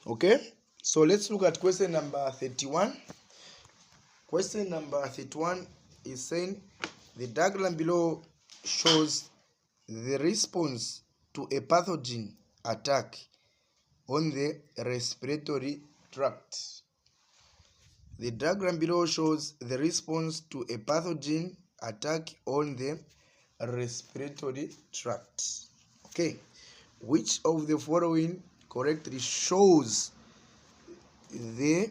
Okay, so let's look at question number 31. Question number 31 is saying the diagram below shows the response to a pathogen attack on the respiratory tract. The diagram below shows the response to a pathogen attack on the respiratory tract. Okay, which of the following correctly shows the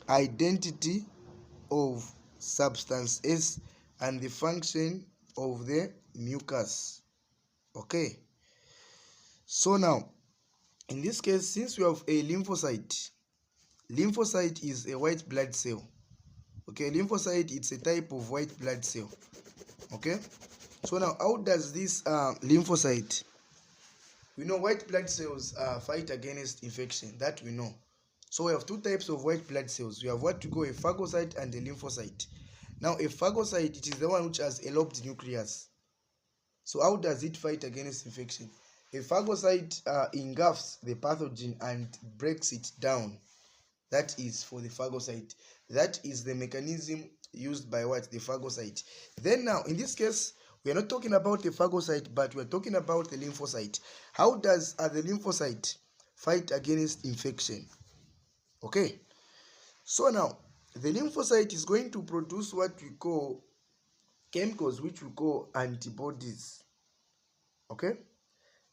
identity of substance S and the function of the mucus? Okay, so now in this case, since we have a lymphocyte is a white blood cell. Okay, lymphocyte, it's a type of white blood cell. Okay, so now how does this lymphocyte, we know white blood cells fight against infection, that we know. So we have two types of white blood cells. We have what we call a phagocyte and a lymphocyte. Now a phagocyte, it is the one which has a lobed nucleus. So how does it fight against infection? A phagocyte engulfs the pathogen and breaks it down. That is for the phagocyte. That is the mechanism used by what? The phagocyte. Then now, in this case, we are not talking about the phagocyte, but we are talking about the lymphocyte. How does the lymphocyte fight against infection? Okay, so now the lymphocyte is going to produce what we call chemicals, which we call antibodies. Okay,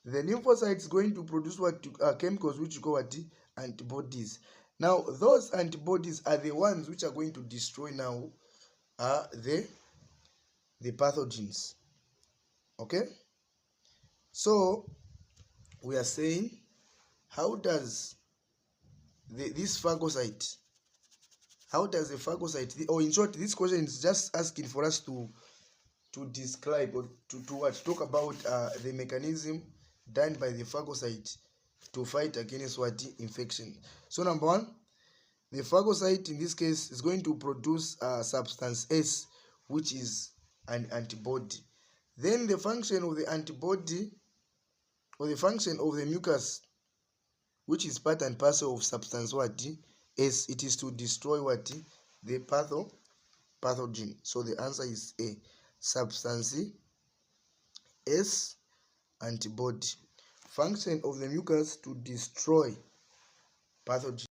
the lymphocyte is going to produce what chemicals which we call what? Antibodies. Now those antibodies are the ones which are going to destroy now the pathogens. Okay, so we are saying, how does this phagocyte, how does the phagocyte, or in short, this question is just asking for us to describe or to talk about the mechanism done by the phagocyte to fight against what? Infection. So number one, the phagocyte in this case is going to produce substance S, which is an antibody. Then the function of the antibody, or the function of the mucus, which is part and parcel of substance what? S, it is to destroy what? The pathogen. So the answer is A, substance S, antibody. Function of the mucus to destroy pathogen.